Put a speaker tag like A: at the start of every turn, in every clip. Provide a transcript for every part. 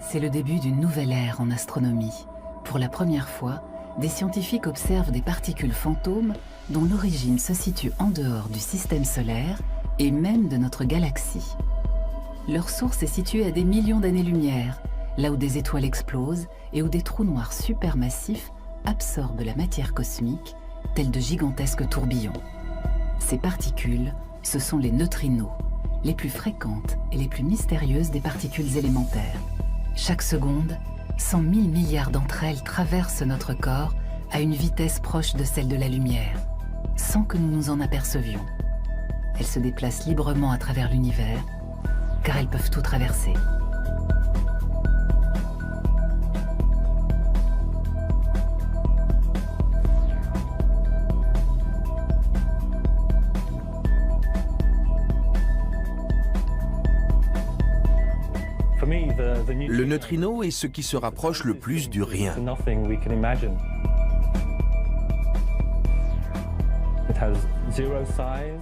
A: C'est le début d'une nouvelle ère en astronomie. Pour la première fois, des scientifiques observent des particules fantômes dont l'origine se situe en dehors du système solaire et même de notre galaxie. Leur source est située à des millions d'années-lumière, là où des étoiles explosent et où des trous noirs supermassifs absorbent la matière cosmique, tels de gigantesques tourbillons. Ces particules, ce sont les neutrinos, les plus fréquentes et les plus mystérieuses des particules élémentaires. Chaque seconde, 100 000 milliards d'entre elles traversent notre corps à une vitesse proche de celle de la lumière, sans que nous nous en apercevions. Elles se déplacent librement à travers l'univers, car elles peuvent tout traverser.
B: Le neutrino est ce qui se rapproche le plus du rien.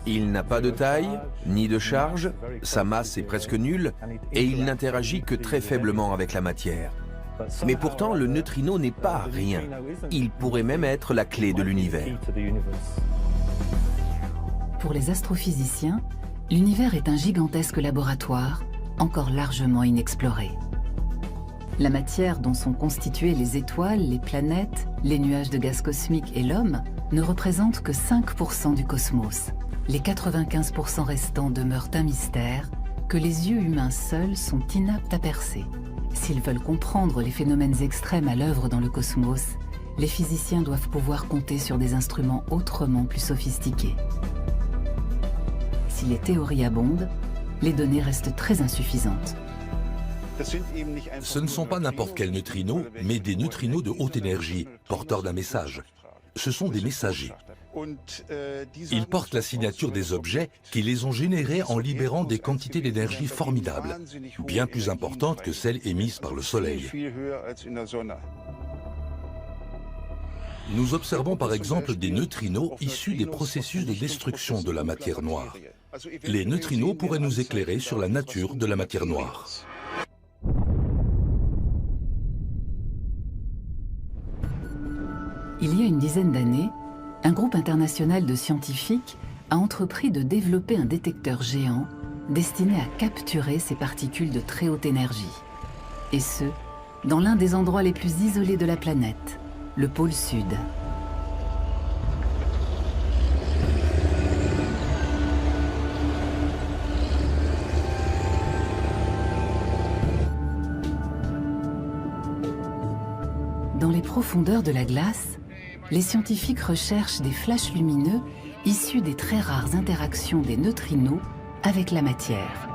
B: Il n'a pas de taille, ni de charge, sa masse est presque nulle, et il n'interagit que très faiblement avec la matière. Mais pourtant, le neutrino n'est pas rien. Il pourrait même être la clé de l'univers.
A: Pour les astrophysiciens, l'univers est un gigantesque laboratoire, encore largement inexploré. La matière dont sont constituées les étoiles, les planètes, les nuages de gaz cosmique et l'homme ne représente que 5% du cosmos. Les 95% restants demeurent un mystère que les yeux humains seuls sont inaptes à percer. S'ils veulent comprendre les phénomènes extrêmes à l'œuvre dans le cosmos, les physiciens doivent pouvoir compter sur des instruments autrement plus sophistiqués. Si les théories abondent, les données restent très insuffisantes.
C: Ce ne sont pas n'importe quels neutrinos, mais des neutrinos de haute énergie, porteurs d'un message. Ce sont des messagers. Ils portent la signature des objets qui les ont générés en libérant des quantités d'énergie formidables, bien plus importantes que celles émises par le Soleil. Nous observons par exemple des neutrinos issus des processus de destruction de la matière noire. Les neutrinos pourraient nous éclairer sur la nature de la matière noire.
A: Il y a une dizaine d'années, un groupe international de scientifiques a entrepris de développer un détecteur géant destiné à capturer ces particules de très haute énergie. Et ce, dans l'un des endroits les plus isolés de la planète, le pôle Sud. Dans les profondeurs de la glace, les scientifiques recherchent des flashs lumineux issus des très rares interactions des neutrinos avec la matière.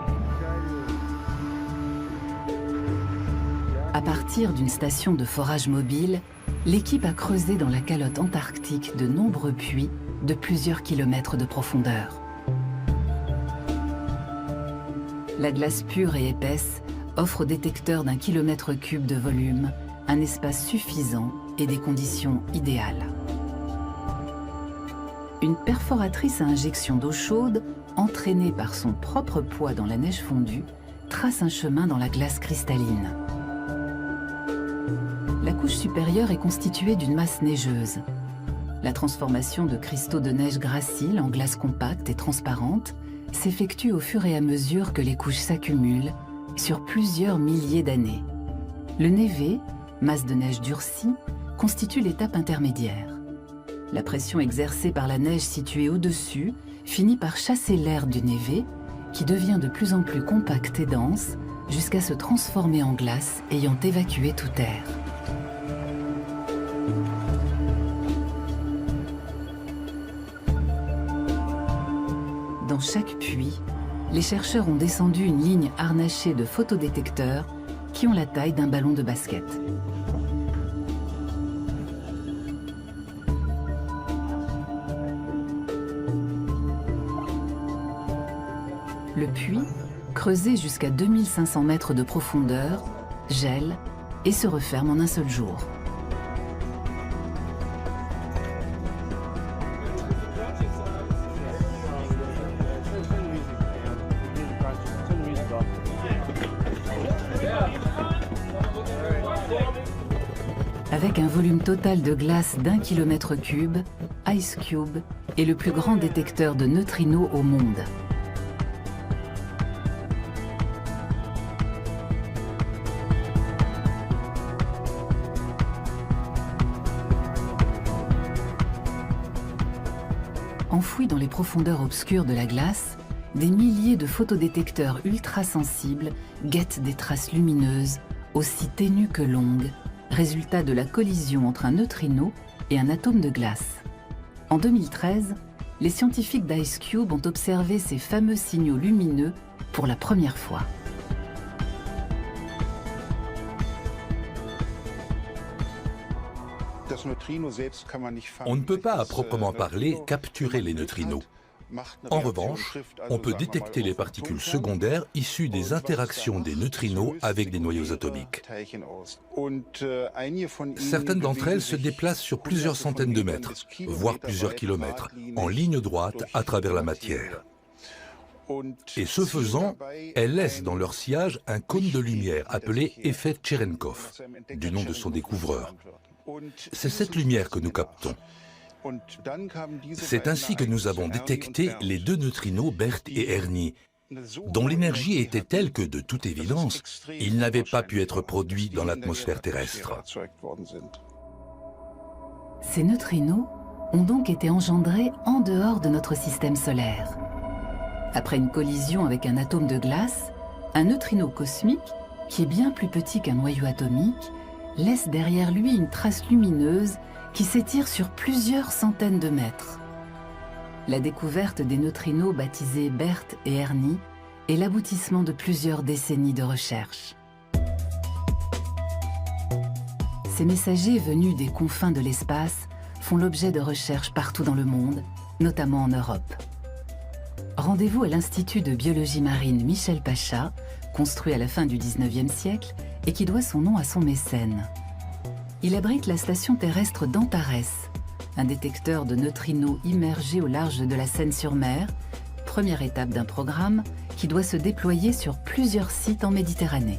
A: À partir d'une station de forage mobile, l'équipe a creusé dans la calotte antarctique de nombreux puits de plusieurs kilomètres de profondeur. La glace pure et épaisse offre au détecteur d'1 kilomètre cube de volume un espace suffisant et des conditions idéales. Une perforatrice à injection d'eau chaude, entraînée par son propre poids dans la neige fondue, trace un chemin dans la glace cristalline. La couche supérieure est constituée d'une masse neigeuse. La transformation de cristaux de neige gracile en glace compacte et transparente s'effectue au fur et à mesure que les couches s'accumulent sur plusieurs milliers d'années. Le névé, masse de neige durcie, constitue l'étape intermédiaire. La pression exercée par la neige située au-dessus finit par chasser l'air du névé, qui devient de plus en plus compact et dense, jusqu'à se transformer en glace ayant évacué tout air. Dans chaque puits, les chercheurs ont descendu une ligne harnachée de photodétecteurs qui ont la taille d'un ballon de basket. Le puits, creusé jusqu'à 2500 mètres de profondeur, gèle et se referme en un seul jour. Avec un volume total de glace d'1 km3, IceCube est le plus grand détecteur de neutrinos au monde. Enfouis dans les profondeurs obscures de la glace, des milliers de photodétecteurs ultrasensibles guettent des traces lumineuses, aussi ténues que longues, résultat de la collision entre un neutrino et un atome de glace. En 2013, les scientifiques d'IceCube ont observé ces fameux signaux lumineux pour la première fois.
C: On ne peut pas à proprement parler capturer les neutrinos. En revanche, on peut détecter les particules secondaires issues des interactions des neutrinos avec des noyaux atomiques. Certaines d'entre elles se déplacent sur plusieurs centaines de mètres, voire plusieurs kilomètres, en ligne droite à travers la matière. Et ce faisant, elles laissent dans leur sillage un cône de lumière appelé effet Cherenkov, du nom de son découvreur. C'est cette lumière que nous captons. C'est ainsi que nous avons détecté les deux neutrinos BERT et Ernie, dont l'énergie était telle que, de toute évidence, ils n'avaient pas pu être produits dans l'atmosphère terrestre.
A: Ces neutrinos ont donc été engendrés en dehors de notre système solaire. Après une collision avec un atome de glace, un neutrino cosmique, qui est bien plus petit qu'un noyau atomique, laisse derrière lui une trace lumineuse qui s'étire sur plusieurs centaines de mètres. La découverte des neutrinos baptisés BERT et Ernie est l'aboutissement de plusieurs décennies de recherche. Ces messagers venus des confins de l'espace font l'objet de recherches partout dans le monde, notamment en Europe. Rendez-vous à l'Institut de biologie marine Michel Pacha, construit à la fin du XIXe siècle et qui doit son nom à son mécène. Il abrite la station terrestre d'Antares, un détecteur de neutrinos immergé au large de la Seine-sur-Mer, première étape d'un programme qui doit se déployer sur plusieurs sites en Méditerranée.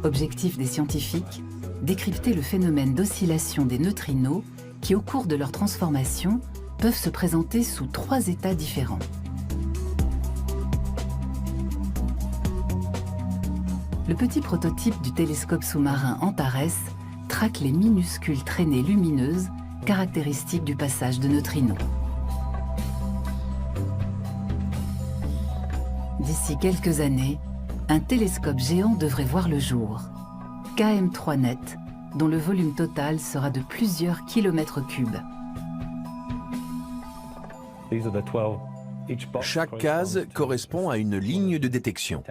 A: Objectif des scientifiques, décrypter le phénomène d'oscillation des neutrinos qui, au cours de leur transformation, peuvent se présenter sous 3 états différents. Le petit prototype du télescope sous-marin Antares traque les minuscules traînées lumineuses caractéristiques du passage de neutrinos. D'ici quelques années, un télescope géant devrait voir le jour, KM3net, dont le volume total sera de plusieurs kilomètres cubes.
B: Chaque case correspond à une ligne de détection.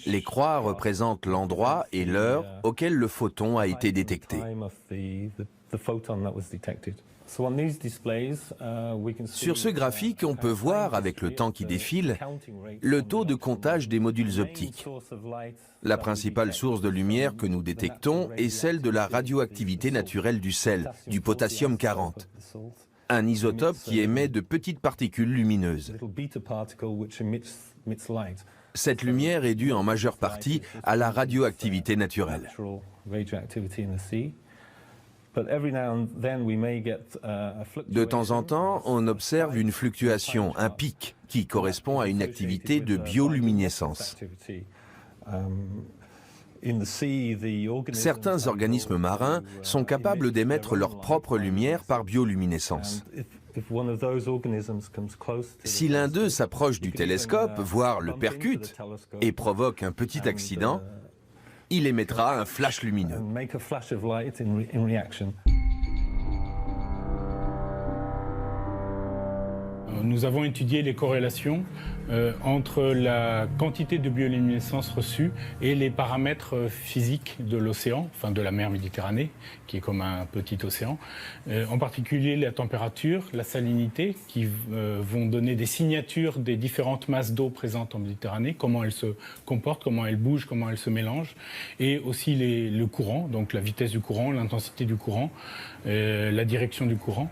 B: Les croix représentent l'endroit et l'heure auquel le photon a été détecté. Sur ce graphique, on peut voir, avec le temps qui défile, le taux de comptage des modules optiques. La principale source de lumière que nous détectons est celle de la radioactivité naturelle du sel, du potassium 40, un isotope qui émet de petites particules lumineuses. Cette lumière est due en majeure partie à la radioactivité naturelle. De temps en temps, on observe une fluctuation, un pic, qui correspond à une activité de bioluminescence. Certains organismes marins sont capables d'émettre leur propre lumière par bioluminescence. Si l'un d'eux s'approche du télescope, voire le percute, et provoque un petit accident, il émettra un flash lumineux.
D: Nous avons étudié les corrélations entre la quantité de bioluminescence reçue et les paramètres physiques de l'océan, enfin de la mer Méditerranée, qui est comme un petit océan. En particulier la température, la salinité, qui vont donner des signatures des différentes masses d'eau présentes en Méditerranée, comment elles se comportent, comment elles bougent, comment elles se mélangent, et aussi le courant, donc la vitesse du courant, l'intensité du courant, la direction du courant.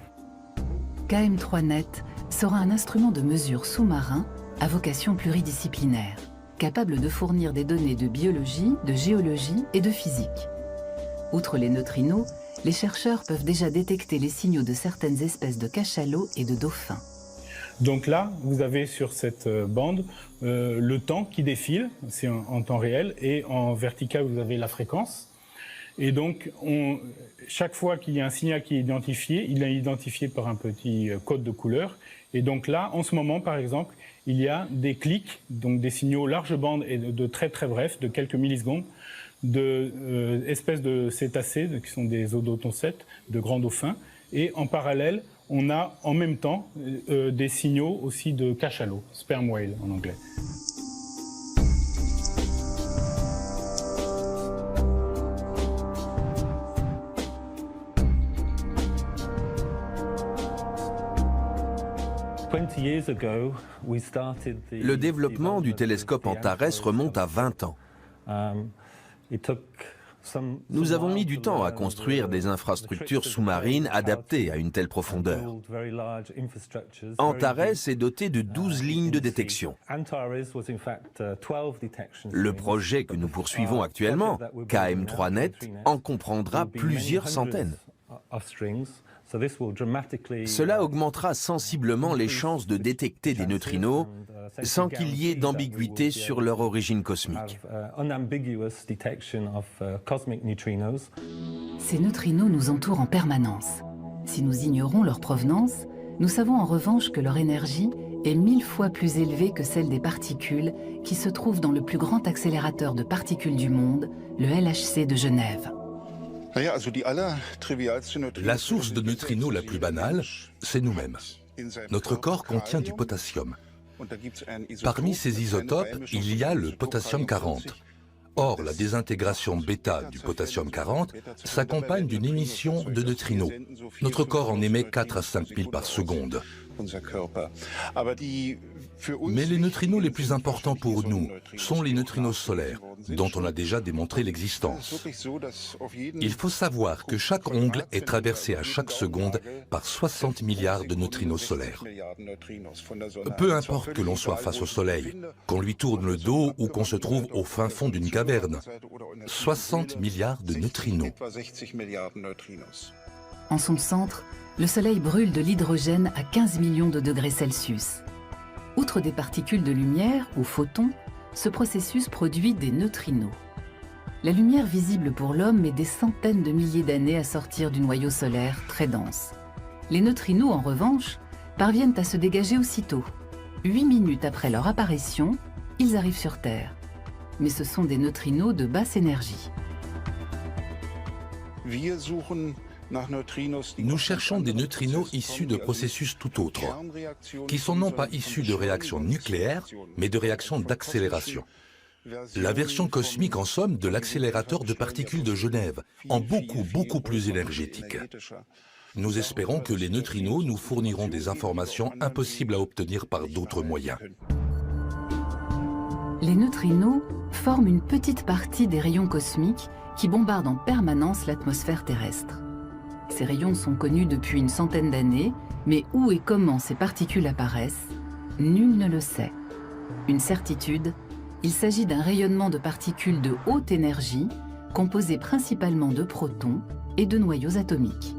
A: KM3net sera un instrument de mesure sous-marin à vocation pluridisciplinaire. capables de fournir des données de biologie, de géologie et de physique. Outre les neutrinos, les chercheurs peuvent déjà détecter les signaux de certaines espèces de cachalots et de dauphins.
D: Donc là, vous avez sur cette bande le temps qui défile, c'est en temps réel, et en vertical, vous avez la fréquence. Et donc, chaque fois qu'il y a un signal qui est identifié, il est identifié par un petit code de couleur. Et donc là, en ce moment, par exemple, il y a des donc des signaux large bande et de très très brefs, de quelques millisecondes, d'espèces de cétacés, qui sont des odontocètes, de grands dauphins. Et en parallèle, on a en même temps des signaux aussi de cachalots, sperm whale en anglais.
B: Le développement du télescope Antares remonte à 20 ans. Nous avons mis du temps à construire des infrastructures sous-marines adaptées à une telle profondeur. Antares est doté de 12 lignes de détection. Le projet que nous poursuivons actuellement, KM3Net, en comprendra plusieurs centaines. Cela augmentera sensiblement les chances de détecter des neutrinos sans qu'il y ait d'ambiguïté sur leur origine cosmique.
A: Ces neutrinos nous entourent en permanence. Si nous ignorons leur provenance, nous savons en revanche que leur énergie est 1000 fois plus élevée que celle des particules qui se trouvent dans le plus grand accélérateur de particules du monde, le LHC de Genève.
C: La source de neutrinos la plus banale, c'est nous-mêmes. Notre corps contient du potassium. Parmi ces isotopes, il y a le potassium 40. Or, la désintégration bêta du potassium 40 s'accompagne d'une émission de neutrinos. Notre corps en émet 4 à 5 000 par seconde. Mais les neutrinos les plus importants pour nous sont les neutrinos solaires, dont on a déjà démontré l'existence. Il faut savoir que chaque ongle est traversé à chaque seconde par 60 milliards de neutrinos solaires. Peu importe que l'on soit face au Soleil, qu'on lui tourne le dos ou qu'on se trouve au fin fond d'une caverne, 60 milliards de neutrinos.
A: En son centre, le Soleil brûle de l'hydrogène à 15 millions de degrés Celsius. Outre des particules de lumière, ou photons, ce processus produit des neutrinos. La lumière visible pour l'homme met des centaines de milliers d'années à sortir du noyau solaire très dense. Les neutrinos, en revanche, parviennent à se dégager aussitôt. 8 minutes après leur apparition, ils arrivent sur Terre. Mais ce sont des neutrinos de basse énergie.
C: Nous cherchons des neutrinos issus de processus tout autres, qui sont non pas issus de réactions nucléaires, mais de réactions d'accélération. La version cosmique, en somme, de l'accélérateur de particules de Genève, en beaucoup plus énergétique. Nous espérons que les neutrinos nous fourniront des informations impossibles à obtenir par d'autres moyens.
A: Les neutrinos forment une petite partie des rayons cosmiques qui bombardent en permanence l'atmosphère terrestre. Ces rayons sont connus depuis une centaine d'années, mais où et comment ces particules apparaissent, nul ne le sait. Une certitude, il s'agit d'un rayonnement de particules de haute énergie, composées principalement de protons et de noyaux atomiques.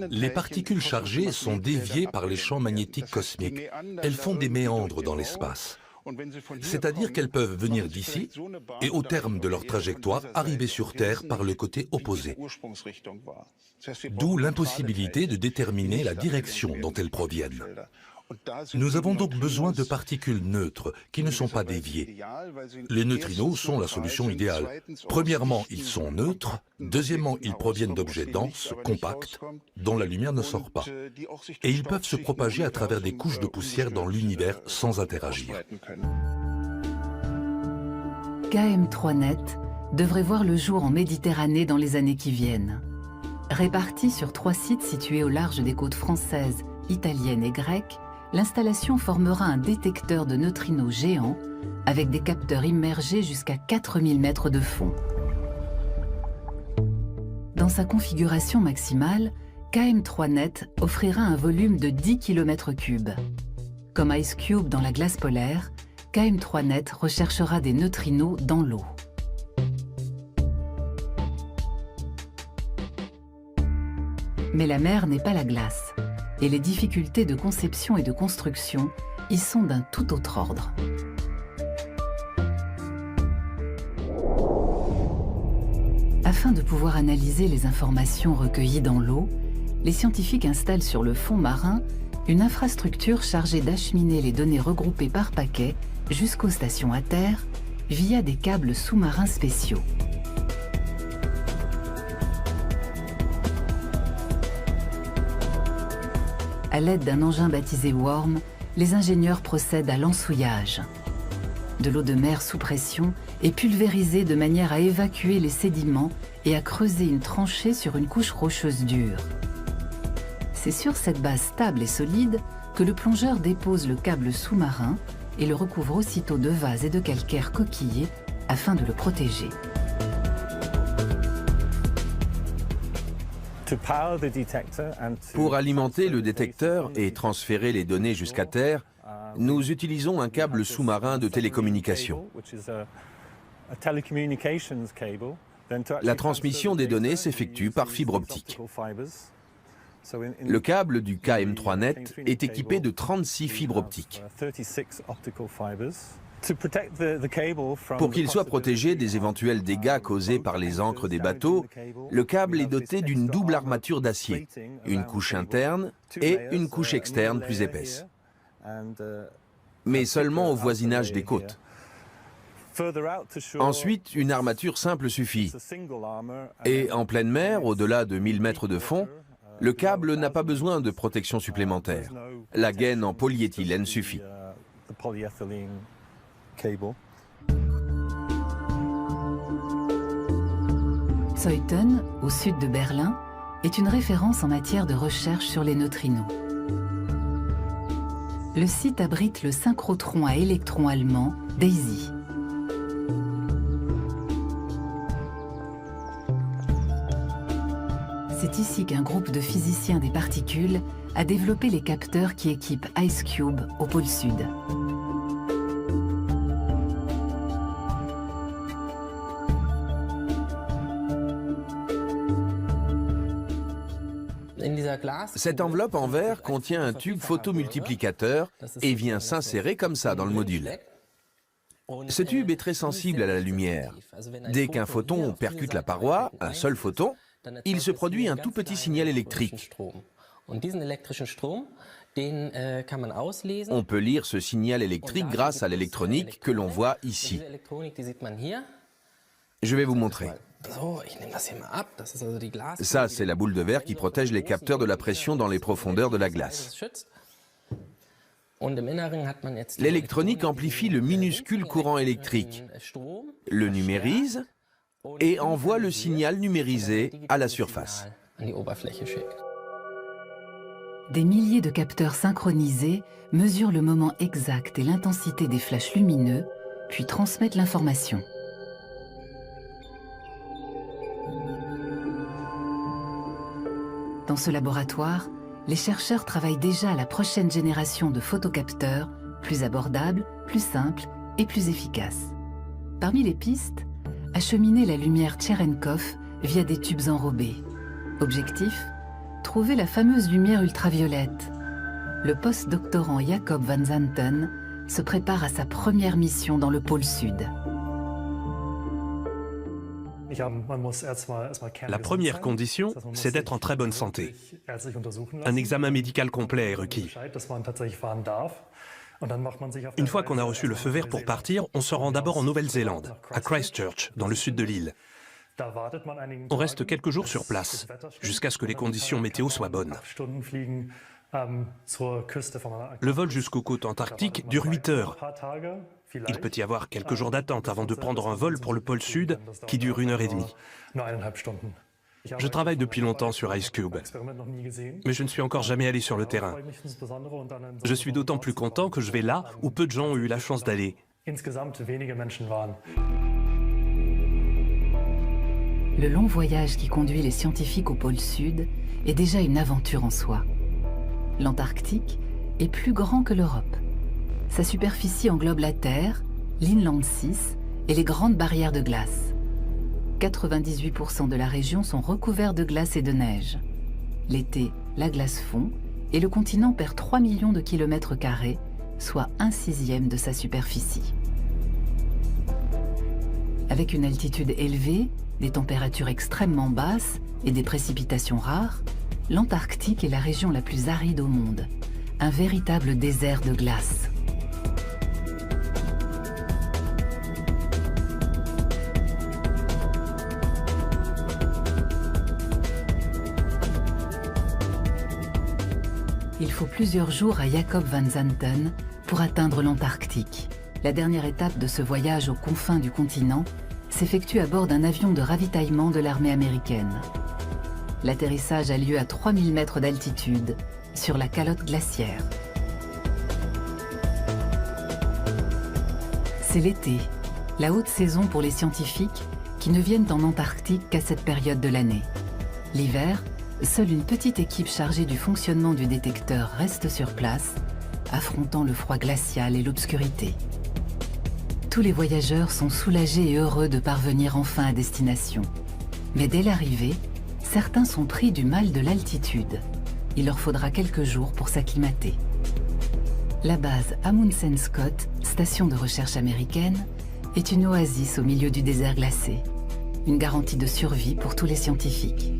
C: Les particules chargées sont déviées par les champs magnétiques cosmiques. Elles font des méandres dans l'espace. C'est-à-dire qu'elles peuvent venir d'ici et au terme de leur trajectoire arriver sur Terre par le côté opposé. D'où l'impossibilité de déterminer la direction dont elles proviennent. Nous avons donc besoin de particules neutres qui ne sont pas déviées. Les neutrinos sont la solution idéale. Premièrement, ils sont neutres. Deuxièmement, ils proviennent d'objets denses, compacts, dont la lumière ne sort pas. Et ils peuvent se propager à travers des couches de poussière dans l'univers sans interagir.
A: KM3Net devrait voir le jour en Méditerranée dans les années qui viennent. Répartie sur 3 sites situés au large des côtes françaises, italiennes et grecques, l'installation formera un détecteur de neutrinos géant avec des capteurs immergés jusqu'à 4000 mètres de fond. Dans sa configuration maximale, KM3net offrira un volume de 10 km3. Comme Ice Cube dans la glace polaire, KM3net recherchera des neutrinos dans l'eau. Mais la mer n'est pas la glace, et les difficultés de conception et de construction y sont d'un tout autre ordre. Afin de pouvoir analyser les informations recueillies dans l'eau, les scientifiques installent sur le fond marin une infrastructure chargée d'acheminer les données regroupées par paquets jusqu'aux stations à terre via des câbles sous-marins spéciaux. À l'aide d'un engin baptisé Worm, les ingénieurs procèdent à l'ensouillage. De l'eau de mer sous pression est pulvérisée de manière à évacuer les sédiments et à creuser une tranchée sur une couche rocheuse dure. C'est sur cette base stable et solide que le plongeur dépose le câble sous-marin et le recouvre aussitôt de vase et de calcaire coquillé afin de le protéger.
B: Pour alimenter le détecteur et transférer les données jusqu'à terre, nous utilisons un câble sous-marin de télécommunication. La transmission des données s'effectue par fibre optique. Le câble du KM3net est équipé de 36 fibres optiques. Pour qu'il soit protégé des éventuels dégâts causés par les ancres des bateaux, le câble est doté d'une double armature d'acier, une couche interne et une couche externe plus épaisse, mais seulement au voisinage des côtes. Ensuite, une armature simple suffit. Et en pleine mer, au-delà de 1000 mètres de fond, le câble n'a pas besoin de protection supplémentaire. La gaine en polyéthylène suffit.
A: Zeuthen, au sud de Berlin, est une référence en matière de recherche sur les neutrinos. Le site abrite le synchrotron à électrons allemand DAISY. C'est ici qu'un groupe de physiciens des particules a développé les capteurs qui équipent Ice Cube au pôle sud.
B: Cette enveloppe en verre contient un tube photomultiplicateur et vient s'insérer comme ça dans le module. Ce tube est très sensible à la lumière. Dès qu'un photon percute la paroi, un seul photon, il se produit un tout petit signal électrique. On peut lire ce signal électrique grâce à l'électronique que l'on voit ici. Je vais vous montrer. Ça, c'est la boule de verre qui protège les capteurs de la pression dans les profondeurs de la glace. L'électronique amplifie le minuscule courant électrique, le numérise et envoie le signal numérisé à la surface.
A: Des milliers de capteurs synchronisés mesurent le moment exact et l'intensité des flashs lumineux, puis transmettent l'information. Dans ce laboratoire, les chercheurs travaillent déjà à la prochaine génération de photocapteurs, plus abordables, plus simples et plus efficaces. Parmi les pistes, acheminer la lumière Cherenkov via des tubes enrobés. Objectif, trouver la fameuse lumière ultraviolette. Le post-doctorant Jacob van Zanten se prépare à sa première mission dans le pôle Sud.
E: La première condition, c'est d'être en très bonne santé. Un examen médical complet est requis. Une fois qu'on a reçu le feu vert pour partir, on se rend d'abord en Nouvelle-Zélande, à Christchurch, dans le sud de l'île. On reste quelques jours sur place, jusqu'à ce que les conditions météo soient bonnes. Le vol jusqu'aux côtes antarctiques dure 8 heures. Il peut y avoir quelques jours d'attente avant de prendre un vol pour le pôle Sud qui dure 1h30. Je travaille depuis longtemps sur Ice Cube, mais je ne suis encore jamais allé sur le terrain. Je suis d'autant plus content que je vais là où peu de gens ont eu la chance d'aller.
A: Le long voyage qui conduit les scientifiques au pôle Sud est déjà une aventure en soi. L'Antarctique est plus grand que l'Europe. Sa superficie englobe la Terre, l'Inland 6 et les grandes barrières de glace. 98% de la région sont recouverts de glace et de neige. L'été, la glace fond et le continent perd 3 millions de kilomètres carrés, soit 1/6 de sa superficie. Avec une altitude élevée, des températures extrêmement basses et des précipitations rares, l'Antarctique est la région la plus aride au monde, un véritable désert de glace. Il faut plusieurs jours à Jacob Van Zanten pour atteindre l'Antarctique. La dernière étape de ce voyage aux confins du continent s'effectue à bord d'un avion de ravitaillement de l'armée américaine. L'atterrissage a lieu à 3000 mètres d'altitude, sur la calotte glaciaire. C'est l'été, la haute saison pour les scientifiques qui ne viennent en Antarctique qu'à cette période de l'année. L'hiver, seule une petite équipe chargée du fonctionnement du détecteur reste sur place, affrontant le froid glacial et l'obscurité. Tous les voyageurs sont soulagés et heureux de parvenir enfin à destination. Mais dès l'arrivée, certains sont pris du mal de l'altitude. Il leur faudra quelques jours pour s'acclimater. La base Amundsen Scott, station de recherche américaine, est une oasis au milieu du désert glacé. Une garantie de survie pour tous les scientifiques.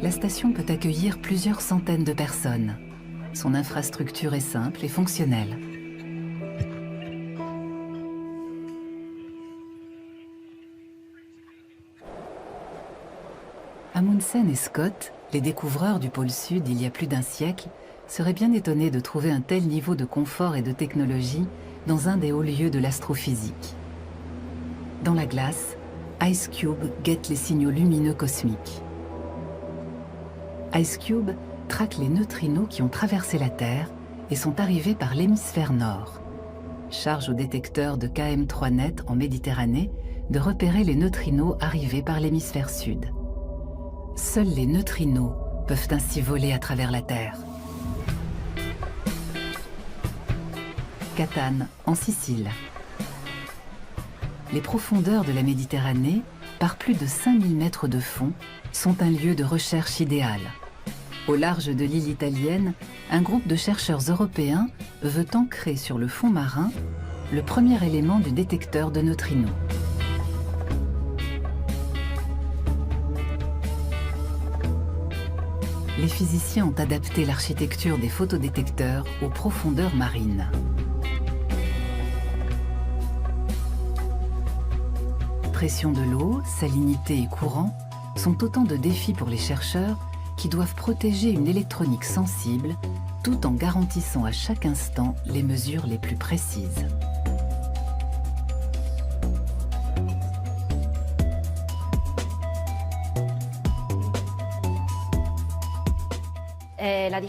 A: La station peut accueillir plusieurs centaines de personnes. Son infrastructure est simple et fonctionnelle. Amundsen et Scott, les découvreurs du pôle Sud il y a plus d'un siècle, seraient bien étonnés de trouver un tel niveau de confort et de technologie dans un des hauts lieux de l'astrophysique. Dans la glace, Ice Cube guette les signaux lumineux cosmiques. Ice Cube traque les neutrinos qui ont traversé la Terre et sont arrivés par l'hémisphère nord. Charge au détecteur de KM3net en Méditerranée de repérer les neutrinos arrivés par l'hémisphère sud. Seuls les neutrinos peuvent ainsi voler à travers la Terre. Catane, en Sicile. Les profondeurs de la Méditerranée, par plus de 5000 mètres de fond, sont un lieu de recherche idéal. Au large de l'île italienne, un groupe de chercheurs européens veut ancrer sur le fond marin le premier élément du détecteur de neutrinos. Les physiciens ont adapté l'architecture des photodétecteurs aux profondeurs marines. Pression de l'eau, salinité et courant sont autant de défis pour les chercheurs qui doivent protéger une électronique sensible tout en garantissant à chaque instant les mesures les plus précises.
F: La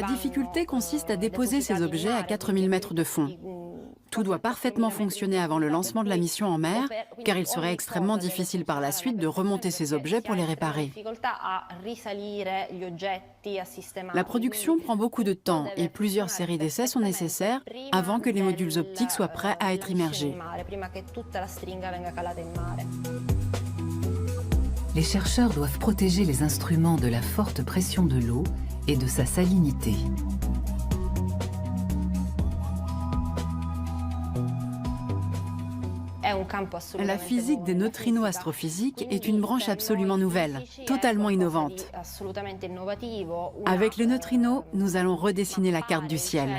F: difficulté consiste à déposer ces objets à 4000 mètres de fond. Tout doit parfaitement fonctionner avant le lancement de la mission en mer, car il serait extrêmement difficile par la suite de remonter ces objets pour les réparer. La production prend beaucoup de temps et plusieurs séries d'essais sont nécessaires avant que les modules optiques soient prêts à être immergés.
A: Les chercheurs doivent protéger les instruments de la forte pression de l'eau et de sa salinité.
F: La physique des neutrinos astrophysiques est une branche absolument nouvelle, totalement innovante. Avec les neutrinos, nous allons redessiner la carte du ciel.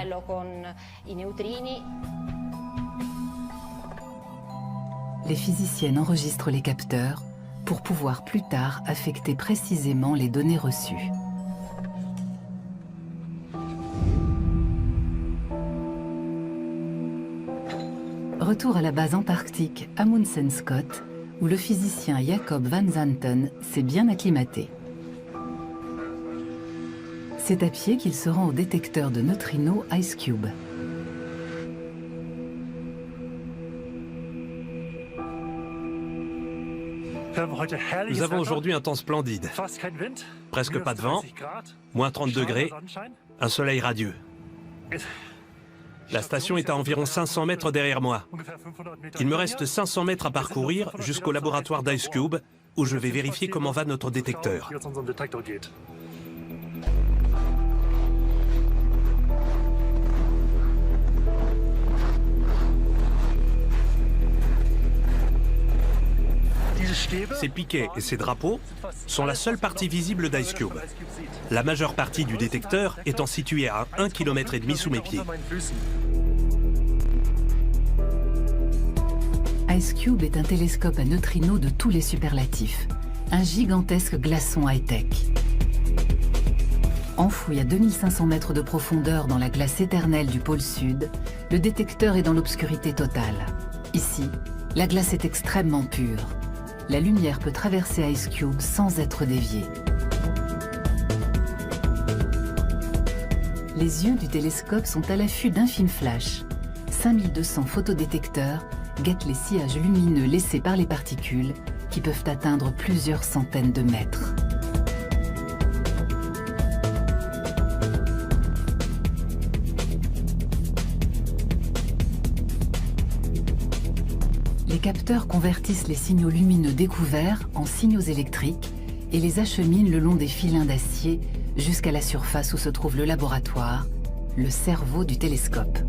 A: Les physiciennes enregistrent les capteurs pour pouvoir plus tard affecter précisément les données reçues. Retour à la base antarctique Amundsen Scott, où le physicien Jacob Van Zanten s'est bien acclimaté. C'est à pied qu'il se rend au détecteur de neutrinos IceCube.
E: Nous avons aujourd'hui un temps splendide. Presque pas de vent, moins 30 degrés, un soleil radieux. La station est à environ 500 mètres derrière moi. Il me reste 500 mètres à parcourir jusqu'au laboratoire d'IceCube, où je vais vérifier comment va notre détecteur. Ces piquets et ces drapeaux sont la seule partie visible d'IceCube. La majeure partie du détecteur étant située à 1,5 km sous mes pieds.
A: IceCube est un télescope à neutrinos de tous les superlatifs. Un gigantesque glaçon high-tech. Enfoui à 2500 mètres de profondeur dans la glace éternelle du pôle Sud, le détecteur est dans l'obscurité totale. Ici, la glace est extrêmement pure. La lumière peut traverser IceCube sans être déviée. Les yeux du télescope sont à l'affût d'infimes flashs. 5200 photodétecteurs guettent les sillages lumineux laissés par les particules qui peuvent atteindre plusieurs centaines de mètres. Les capteurs convertissent les signaux lumineux découverts en signaux électriques et les acheminent le long des filins d'acier jusqu'à la surface où se trouve le laboratoire, le cerveau du télescope.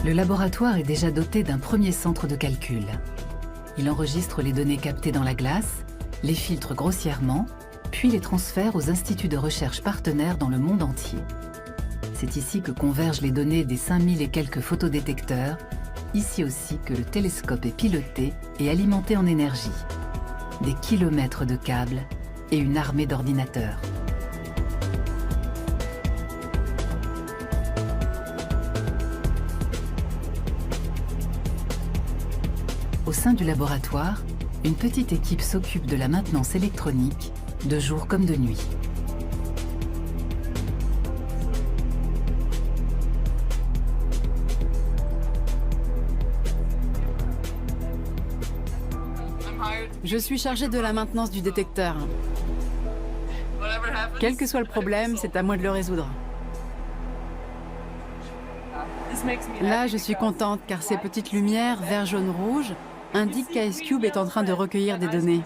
A: Le laboratoire est déjà doté d'un premier centre de calcul. Il enregistre les données captées dans la glace, les filtre grossièrement, puis les transfère aux instituts de recherche partenaires dans le monde entier. C'est ici que convergent les données des 5000 et quelques photodétecteurs, ici aussi que le télescope est piloté et alimenté en énergie. Des kilomètres de câbles et une armée d'ordinateurs. Au sein du laboratoire, une petite équipe s'occupe de la maintenance électronique, de jour comme de nuit.
F: Je suis chargée de la maintenance du détecteur. Quel que soit le problème, c'est à moi de le résoudre. Là, je suis contente car ces petites lumières vert, jaune, rouge indiquent qu'IceCube est en train de recueillir des données.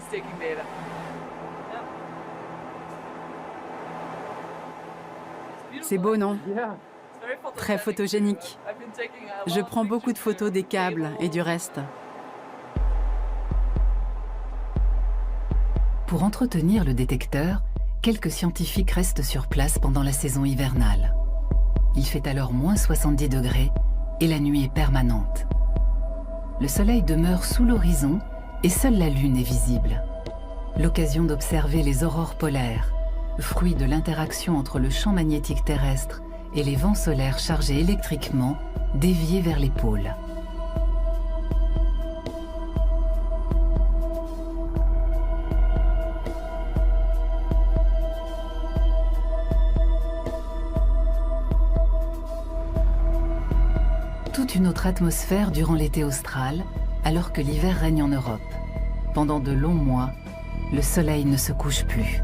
F: C'est beau, non? Très photogénique. Je prends beaucoup de photos des câbles et du reste.
A: Pour entretenir le détecteur, quelques scientifiques restent sur place pendant la saison hivernale. Il fait alors moins 70 degrés et la nuit est permanente. Le soleil demeure sous l'horizon et seule la lune est visible. L'occasion d'observer les aurores polaires, fruit de l'interaction entre le champ magnétique terrestre et les vents solaires chargés électriquement, déviés vers les pôles. Toute une autre atmosphère durant l'été austral, alors que l'hiver règne en Europe. Pendant de longs mois, le soleil ne se couche plus.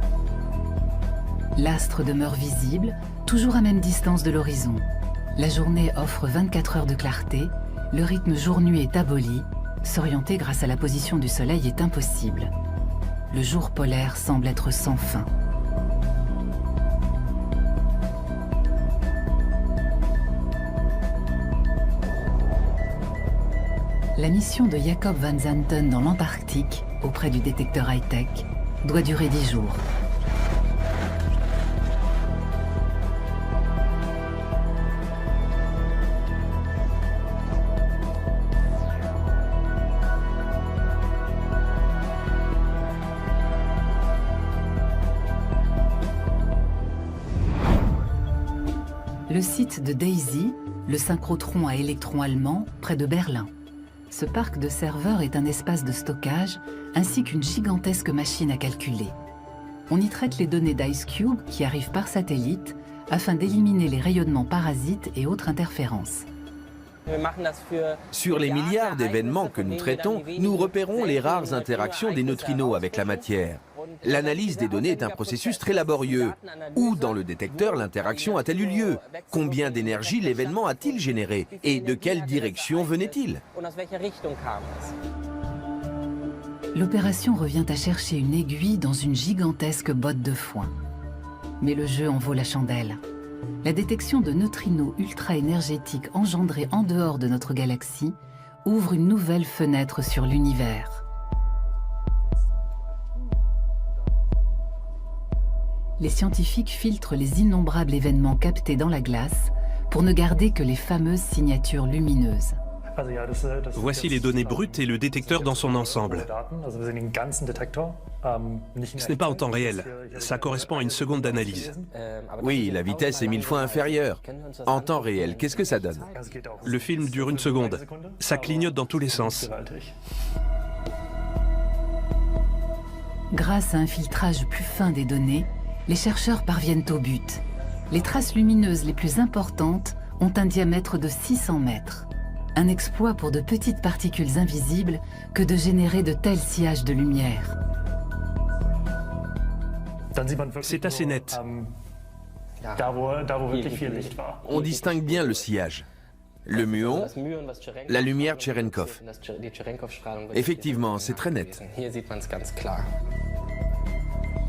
A: L'astre demeure visible, toujours à même distance de l'horizon. La journée offre 24 heures de clarté, le rythme jour-nuit est aboli, s'orienter grâce à la position du soleil est impossible. Le jour polaire semble être sans fin. La mission de Jacob Van Zanten dans l'Antarctique, auprès du détecteur high-tech, doit durer 10 jours. le site de DAISY, le synchrotron à électrons allemand, près de Berlin. Ce parc de serveurs est un espace de stockage ainsi qu'une gigantesque machine à calculer. On y traite les données d'IceCube qui arrivent par satellite afin d'éliminer les rayonnements parasites et autres interférences.
B: Sur les milliards d'événements que nous traitons, nous repérons les rares interactions des neutrinos avec la matière. L'analyse des données est un processus très laborieux. Où dans le détecteur l'interaction a-t-elle eu lieu? Combien d'énergie l'événement a-t-il généré? Et de quelle direction venait-il?
A: L'opération revient à chercher une aiguille dans une gigantesque botte de foin. Mais le jeu en vaut la chandelle. La détection de neutrinos ultra-énergétiques engendrés en dehors de notre galaxie ouvre une nouvelle fenêtre sur l'univers. Les scientifiques filtrent les innombrables événements captés dans la glace pour ne garder que les fameuses signatures lumineuses.
E: Voici les données brutes et le détecteur dans son ensemble. Ce n'est pas en temps réel. Ça correspond à une seconde d'analyse.
B: Oui, la vitesse est 1000 fois inférieure. En temps réel, qu'est-ce que ça donne?
E: Le film dure 1 seconde. Ça clignote dans tous les sens.
A: Grâce à un filtrage plus fin des données, les chercheurs parviennent au but. Les traces lumineuses les plus importantes ont un diamètre de 600 mètres. Un exploit pour de petites particules invisibles que de générer de tels sillages de lumière.
E: C'est assez net.
B: On distingue bien le sillage. Le muon, la lumière Cherenkov. Effectivement, c'est très net.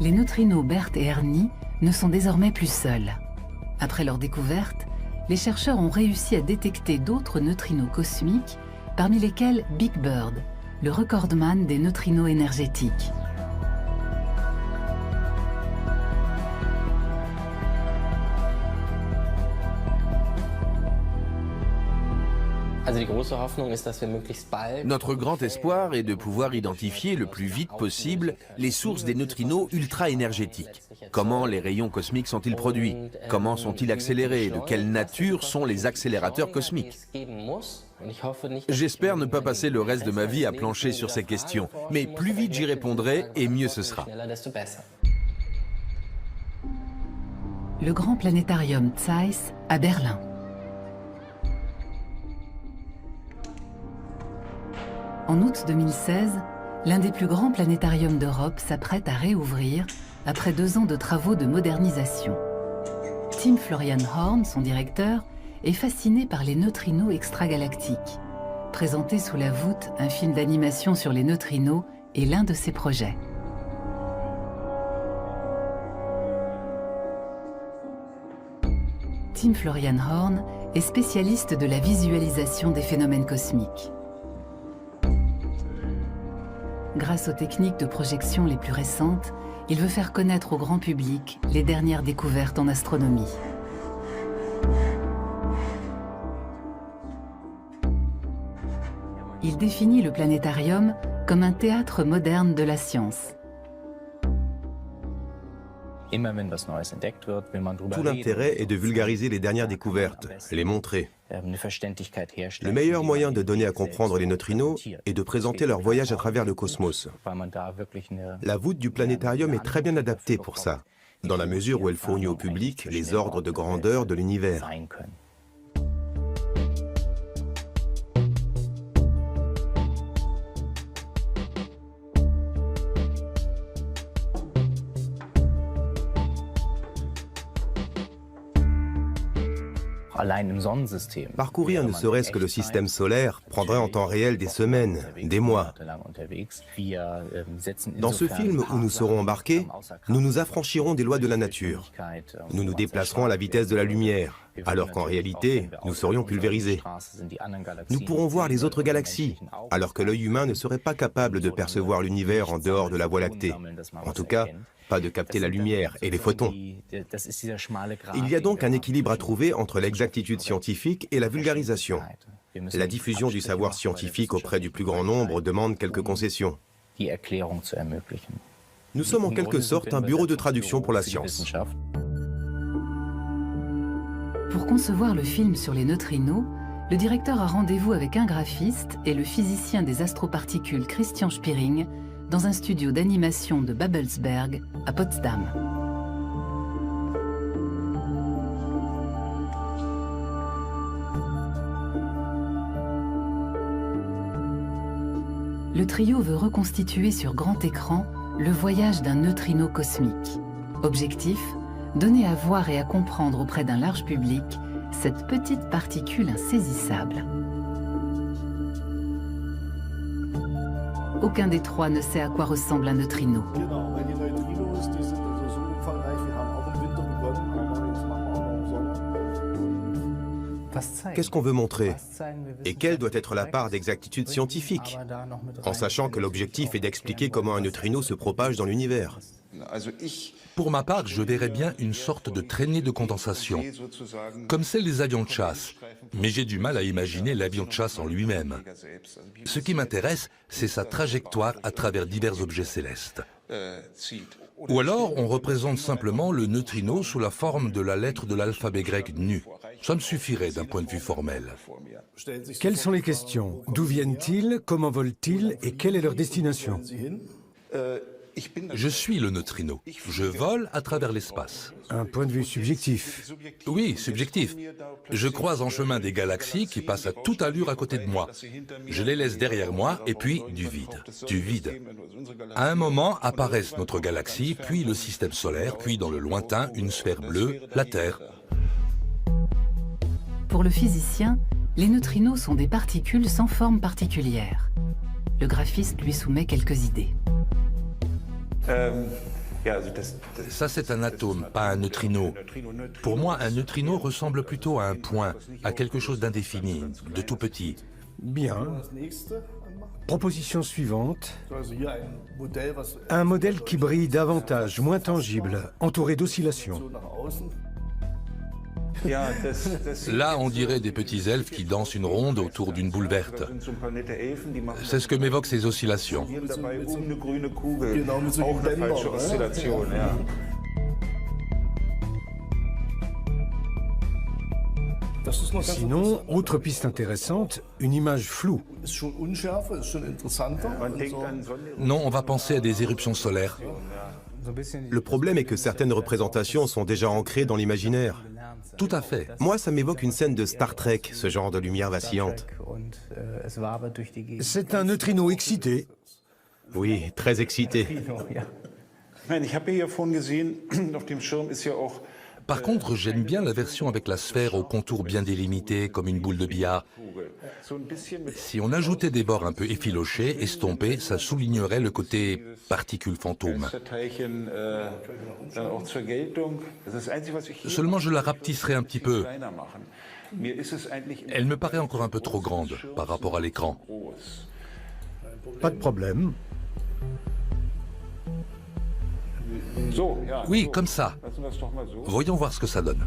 A: Les neutrinos Bert et Ernie ne sont désormais plus seuls. Après leur découverte, les chercheurs ont réussi à détecter d'autres neutrinos cosmiques, parmi lesquels Big Bird, le recordman des neutrinos énergétiques.
B: Notre grand espoir est de pouvoir identifier le plus vite possible les sources des neutrinos ultra-énergétiques. Comment les rayons cosmiques sont-ils produits? Comment sont-ils accélérés? De quelle nature sont les accélérateurs cosmiques? J'espère ne pas passer le reste de ma vie à plancher sur ces questions, mais plus vite j'y répondrai et mieux ce sera.
A: Le grand planétarium Zeiss à Berlin. En août 2016, l'un des plus grands planétariums d'Europe s'apprête à réouvrir après 2 ans de travaux de modernisation. Tim Florian Horn, son directeur, est fasciné par les neutrinos extragalactiques. Présenté sous la voûte, un film d'animation sur les neutrinos est l'un de ses projets. Tim Florian Horn est spécialiste de la visualisation des phénomènes cosmiques. Grâce aux techniques de projection les plus récentes, il veut faire connaître au grand public les dernières découvertes en astronomie. Il définit le planétarium comme un théâtre moderne de la science.
G: Tout l'intérêt est de vulgariser les dernières découvertes, les montrer. Le meilleur moyen de donner à comprendre les neutrinos est de présenter leur voyage à travers le cosmos. La voûte du planétarium est très bien adaptée pour ça, dans la mesure où elle fournit au public les ordres de grandeur de l'univers. Parcourir ne serait-ce que le système solaire prendrait en temps réel des semaines, des mois. Dans ce film où nous serons embarqués, nous nous affranchirons des lois de la nature. Nous nous déplacerons à la vitesse de la lumière, alors qu'en réalité, nous serions pulvérisés. Nous pourrons voir les autres galaxies, alors que l'œil humain ne serait pas capable de percevoir l'univers en dehors de la Voie lactée. En tout cas, pas de capter la lumière et les photons. Il y a donc un équilibre à trouver entre l'exactitude scientifique et la vulgarisation. La diffusion du savoir scientifique auprès du plus grand nombre demande quelques concessions. Nous sommes en quelque sorte un bureau de traduction pour la science.
A: Pour concevoir le film sur les neutrinos, le directeur a rendez-vous avec un graphiste et le physicien des astroparticules Christian Spiering dans un studio d'animation de Babelsberg à Potsdam. Le trio veut reconstituer sur grand écran le voyage d'un neutrino cosmique. Objectif, donner à voir et à comprendre auprès d'un large public cette petite particule insaisissable. Aucun des trois ne sait à quoi ressemble un neutrino.
G: Qu'est-ce qu'on veut montrer? Et quelle doit être la part d'exactitude scientifique, en sachant que l'objectif est d'expliquer comment un neutrino se propage dans l'univers?
C: Pour ma part, je verrais bien une sorte de traînée de condensation, comme celle des avions de chasse. Mais j'ai du mal à imaginer l'avion de chasse en lui-même. Ce qui m'intéresse, c'est sa trajectoire à travers divers objets célestes. Ou alors, on représente simplement le neutrino sous la forme de la lettre de l'alphabet grec nu. Ça me suffirait d'un point de vue formel.
H: Quelles sont les questions? D'où viennent-ils? Comment volent-ils? Et quelle est leur destination?
C: Je suis le neutrino. Je vole à travers l'espace.
H: Un point de vue subjectif.
C: Oui, subjectif. Je croise en chemin des galaxies qui passent à toute allure à côté de moi. Je les laisse derrière moi et puis du vide. Du vide. À un moment apparaissent notre galaxie, puis le système solaire, puis dans le lointain, une sphère bleue, la Terre.
A: Pour le physicien, les neutrinos sont des particules sans forme particulière. Le graphiste lui soumet quelques idées.
C: Ça, c'est un atome, pas un neutrino. Pour moi, un neutrino ressemble plutôt à un point, à quelque chose d'indéfini, de tout petit.
H: Bien. Proposition suivante. Un modèle qui brille davantage, moins tangible, entouré d'oscillations.
C: Là, on dirait des petits elfes qui dansent une ronde autour d'une boule verte. C'est ce que m'évoquent ces oscillations.
H: Sinon, autre piste intéressante, une image floue.
C: Non, on va penser à des éruptions solaires.
G: Le problème est que certaines représentations sont déjà ancrées dans l'imaginaire.
C: Tout à fait.
G: Moi, ça m'évoque une scène de Star Trek, ce genre de lumière vacillante.
H: C'est un neutrino excité.
G: Oui, très excité.
C: Par contre, j'aime bien la version avec la sphère aux contours bien délimités, comme une boule de billard. Si on ajoutait des bords un peu effilochés, estompés, ça soulignerait le côté particule fantôme. Seulement, je la rapetisserais un petit peu. Elle me paraît encore un peu trop grande par rapport à l'écran.
H: Pas de problème.
C: Oui, comme ça. Voyons voir ce que ça donne.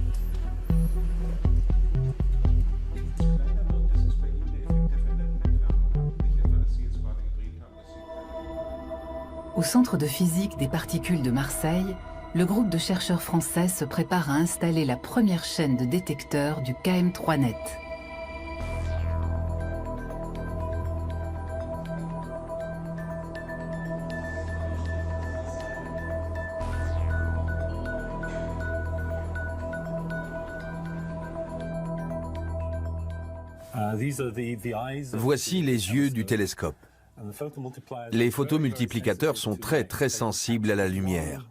A: Au Centre de physique des particules de Marseille, le groupe de chercheurs français se prépare à installer la première chaîne de détecteurs du KM3net.
B: Voici les yeux du télescope. Les photomultiplicateurs sont très sensibles à la lumière.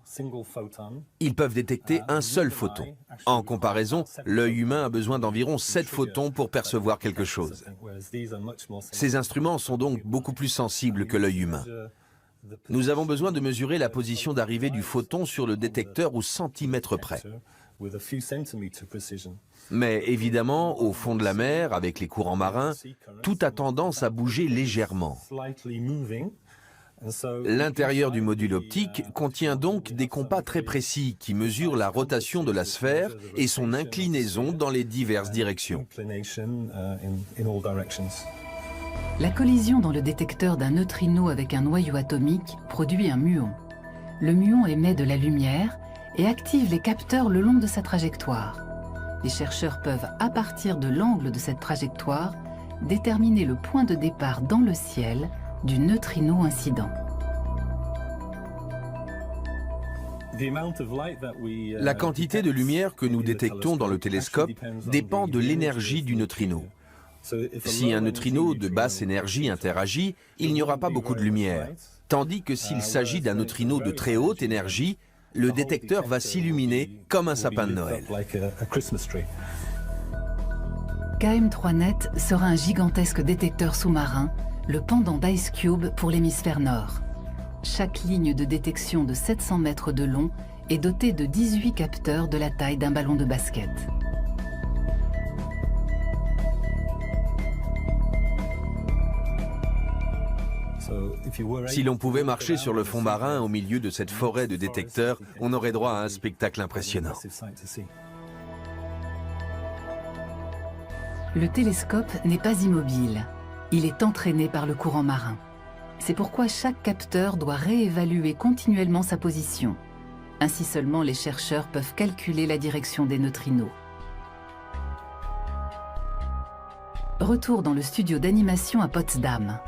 B: Ils peuvent détecter un seul photon. En comparaison, l'œil humain a besoin d'environ 7 photons pour percevoir quelque chose. Ces instruments sont donc beaucoup plus sensibles que l'œil humain. Nous avons besoin de mesurer la position d'arrivée du photon sur le détecteur au centimètre près. Mais évidemment, au fond de la mer, avec les courants marins, tout a tendance à bouger légèrement. L'intérieur du module optique contient donc des compas très précis qui mesurent la rotation de la sphère et son inclinaison dans les diverses directions.
A: La collision dans le détecteur d'un neutrino avec un noyau atomique produit un muon. Le muon émet de la lumière et active les capteurs le long de sa trajectoire. Les chercheurs peuvent, à partir de l'angle de cette trajectoire, déterminer le point de départ dans le ciel du neutrino incident.
B: La quantité de lumière que nous détectons dans le télescope dépend de l'énergie du neutrino. Si un neutrino de basse énergie interagit, il n'y aura pas beaucoup de lumière, tandis que s'il s'agit d'un neutrino de très haute énergie, le détecteur va s'illuminer comme un sapin de Noël.
A: KM3net sera un gigantesque détecteur sous-marin, le pendant d'IceCube pour l'hémisphère nord. Chaque ligne de détection de 700 mètres de long est dotée de 18 capteurs de la taille d'un ballon de basket.
B: Si l'on pouvait marcher sur le fond marin au milieu de cette forêt de détecteurs, on aurait droit à un spectacle impressionnant.
A: Le télescope n'est pas immobile, il est entraîné par le courant marin. C'est pourquoi chaque capteur doit réévaluer continuellement sa position. Ainsi seulement les chercheurs peuvent calculer la direction des neutrinos. Retour dans le studio d'animation à Potsdam.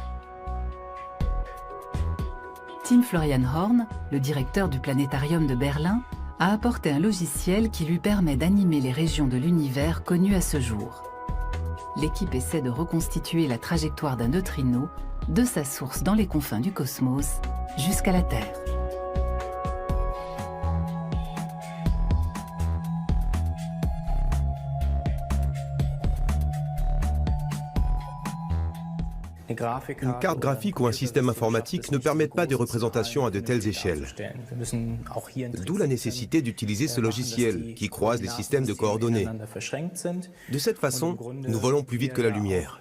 A: Tim Florian Horn, le directeur du planétarium de Berlin, a apporté un logiciel qui lui permet d'animer les régions de l'univers connues à ce jour. L'équipe essaie de reconstituer la trajectoire d'un neutrino de sa source dans les confins du cosmos jusqu'à la Terre.
G: Une carte graphique ou un système informatique ne permettent pas de représentation à de telles échelles. D'où la nécessité d'utiliser ce logiciel qui croise les systèmes de coordonnées. De cette façon, nous volons plus vite que la lumière.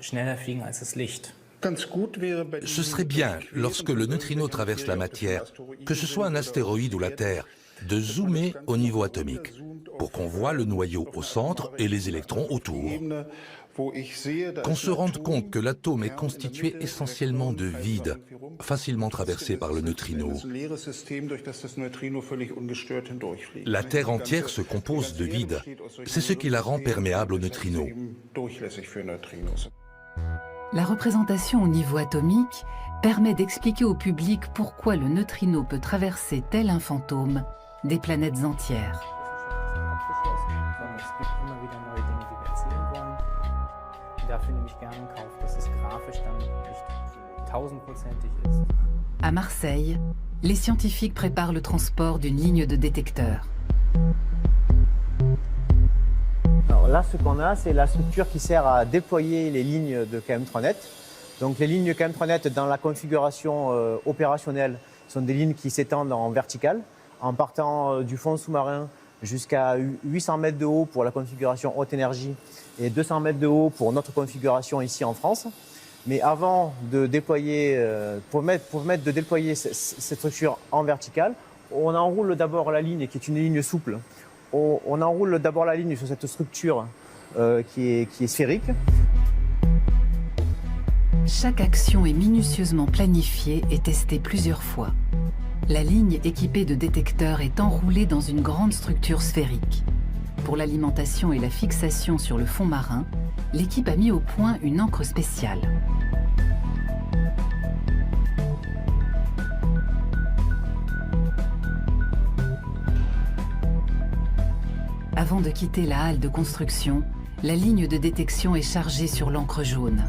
C: Ce serait bien, lorsque le neutrino traverse la matière, que ce soit un astéroïde ou la Terre, de zoomer au niveau atomique, pour qu'on voit le noyau au centre et les électrons autour. Qu'on se rende compte que l'atome est constitué essentiellement de vide, facilement traversé par le neutrino. La Terre entière se compose de vide. C'est ce qui la rend perméable aux neutrinos.
A: La représentation au niveau atomique permet d'expliquer au public pourquoi le neutrino peut traverser tel un fantôme des planètes entières. À Marseille, les scientifiques préparent le transport d'une ligne de détecteurs.
I: Alors là, ce qu'on a, c'est la structure qui sert à déployer les lignes de KM3net. Donc les lignes de KM3net dans la configuration opérationnelle sont des lignes qui s'étendent en verticale, en partant du fond sous-marin jusqu'à 800 mètres de haut pour la configuration haute énergie et 200 mètres de haut pour notre configuration ici en France. Mais avant de déployer, pour déployer cette structure en verticale, on enroule d'abord la ligne qui est une ligne souple. On enroule d'abord la ligne sur cette structure qui est sphérique.
A: Chaque action est minutieusement planifiée et testée plusieurs fois. La ligne équipée de détecteurs est enroulée dans une grande structure sphérique. Pour l'alimentation et la fixation sur le fond marin, l'équipe a mis au point une encre spéciale. Avant de quitter la halle de construction, la ligne de détection est chargée sur l'encre jaune.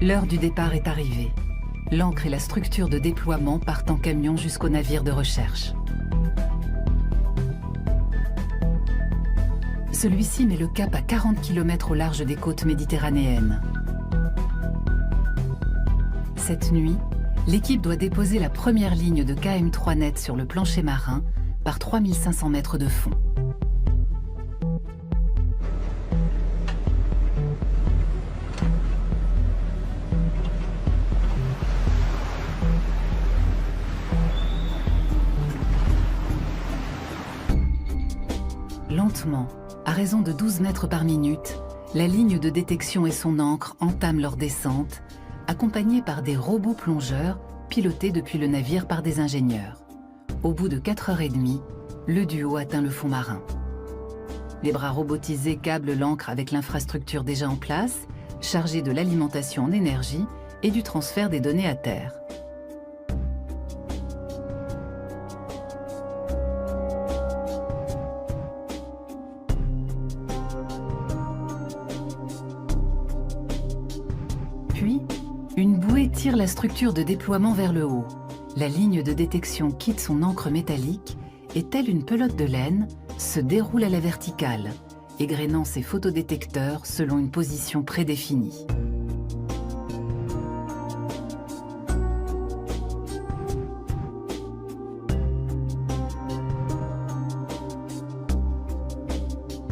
A: L'heure du départ est arrivée. L'encre et la structure de déploiement partent en camion jusqu'au navire de recherche. Celui-ci met le cap à 40 km au large des côtes méditerranéennes. Cette nuit, l'équipe doit déposer la première ligne de KM3net sur le plancher marin par 3500 mètres de fond. Lentement, à raison de 12 mètres par minute, la ligne de détection et son ancre entament leur descente, accompagnés par des robots plongeurs piloté depuis le navire par des ingénieurs. Au bout de 4h30, le duo atteint le fond marin. Les bras robotisés câblent l'ancre avec l'infrastructure déjà en place, chargée de l'alimentation en énergie et du transfert des données à terre. Puis, une bouée tire la structure de déploiement vers le haut. La ligne de détection quitte son ancre métallique et, telle une pelote de laine, se déroule à la verticale, égrénant ses photodétecteurs selon une position prédéfinie.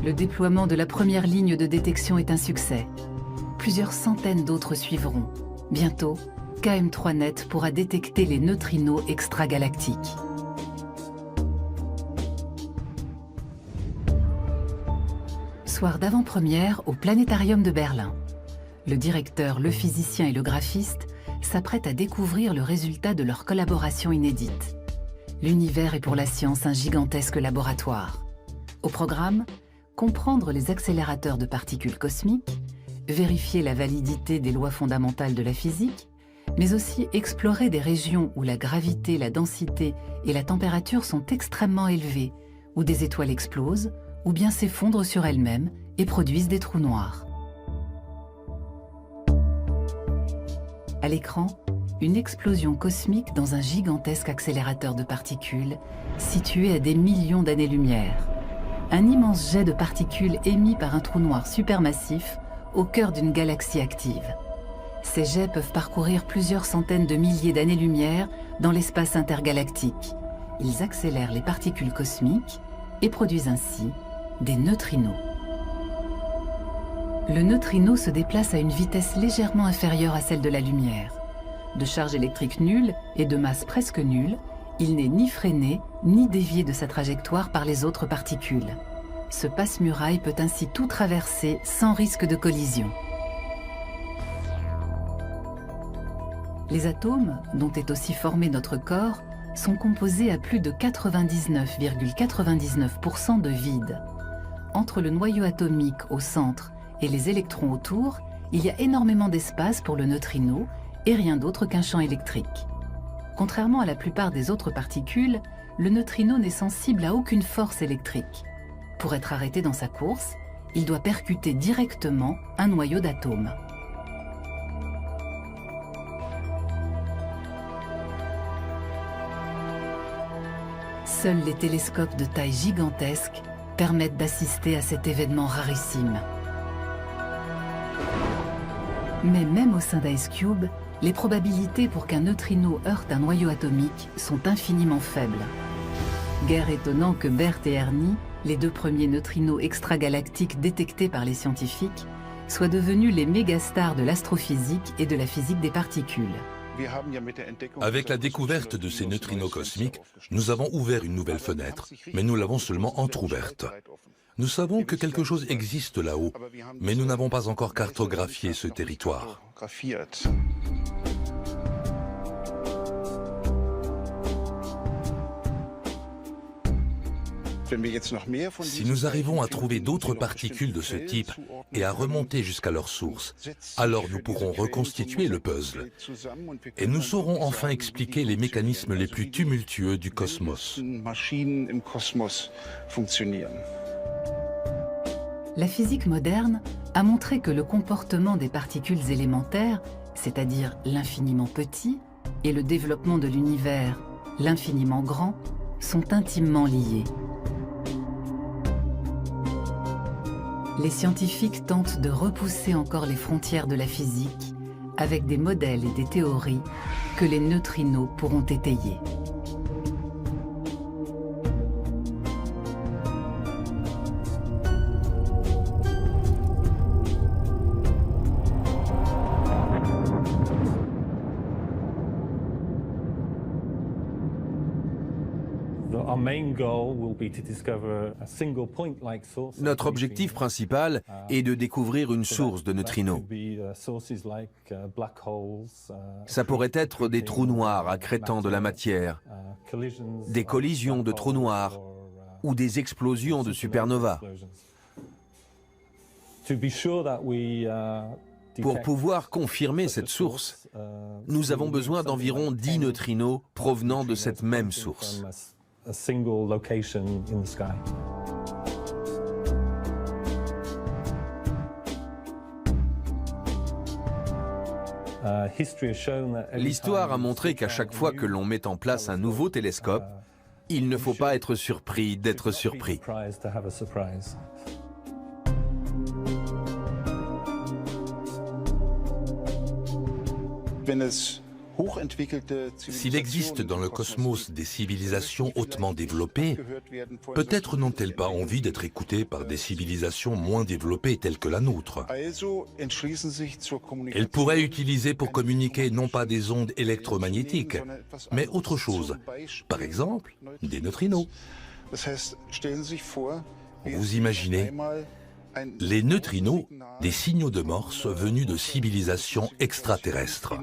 A: Le déploiement de la première ligne de détection est un succès. Plusieurs centaines d'autres suivront. Bientôt, KM3Net pourra détecter les neutrinos extragalactiques. Soir d'avant-première au Planétarium de Berlin. Le directeur, le physicien et le graphiste s'apprêtent à découvrir le résultat de leur collaboration inédite. L'univers est pour la science un gigantesque laboratoire. Au programme, comprendre les accélérateurs de particules cosmiques, vérifier la validité des lois fondamentales de la physique, mais aussi explorer des régions où la gravité, la densité et la température sont extrêmement élevées, où des étoiles explosent, ou bien s'effondrent sur elles-mêmes et produisent des trous noirs. À l'écran, une explosion cosmique dans un gigantesque accélérateur de particules situé à des millions d'années-lumière. Un immense jet de particules émis par un trou noir supermassif au cœur d'une galaxie active. Ces jets peuvent parcourir plusieurs centaines de milliers d'années-lumière dans l'espace intergalactique. Ils accélèrent les particules cosmiques et produisent ainsi des neutrinos. Le neutrino se déplace à une vitesse légèrement inférieure à celle de la lumière. De charge électrique nulle et de masse presque nulle, il n'est ni freiné ni dévié de sa trajectoire par les autres particules. Ce passe-muraille peut ainsi tout traverser sans risque de collision. Les atomes, dont est aussi formé notre corps, sont composés à plus de 99,99% de vide. Entre le noyau atomique au centre et les électrons autour, il y a énormément d'espace pour le neutrino et rien d'autre qu'un champ électrique. Contrairement à la plupart des autres particules, le neutrino n'est sensible à aucune force électrique. Pour être arrêté dans sa course, il doit percuter directement un noyau d'atomes. Seuls les télescopes de taille gigantesque permettent d'assister à cet événement rarissime. Mais même au sein d'Ice Cube, les probabilités pour qu'un neutrino heurte un noyau atomique sont infiniment faibles. Guère étonnant que BERT et Ernie, les deux premiers neutrinos extragalactiques détectés par les scientifiques, soient devenus les mégastars de l'astrophysique et de la physique des particules.
C: Avec la découverte de ces neutrinos cosmiques, nous avons ouvert une nouvelle fenêtre, mais nous l'avons seulement entr'ouverte. Nous savons que quelque chose existe là-haut, mais nous n'avons pas encore cartographié ce territoire. Si nous arrivons à trouver d'autres particules de ce type et à remonter jusqu'à leur source, alors nous pourrons reconstituer le puzzle. Et nous saurons enfin expliquer les mécanismes les plus tumultueux du cosmos.
A: La physique moderne a montré que le comportement des particules élémentaires, c'est-à-dire l'infiniment petit, et le développement de l'univers, l'infiniment grand, sont intimement liés. Les scientifiques tentent de repousser encore les frontières de la physique avec des modèles et des théories que les neutrinos pourront étayer.
B: Notre objectif principal est de découvrir une source de neutrinos. Ça pourrait être des trous noirs accrétant de la matière, des collisions de trous noirs ou des explosions de supernovas. Pour pouvoir confirmer cette source, nous avons besoin d'environ 10 neutrinos provenant de cette même source. L'histoire a montré qu'à chaque fois que l'on met en place un nouveau télescope, il ne faut pas être surpris d'être surpris.
C: S'il existe dans le cosmos des civilisations hautement développées, peut-être n'ont-elles pas envie d'être écoutées par des civilisations moins développées telles que la nôtre. Elles pourraient utiliser pour communiquer non pas des ondes électromagnétiques, mais autre chose, par exemple des neutrinos. Vous imaginez les neutrinos, des signaux de Morse venus de civilisations extraterrestres.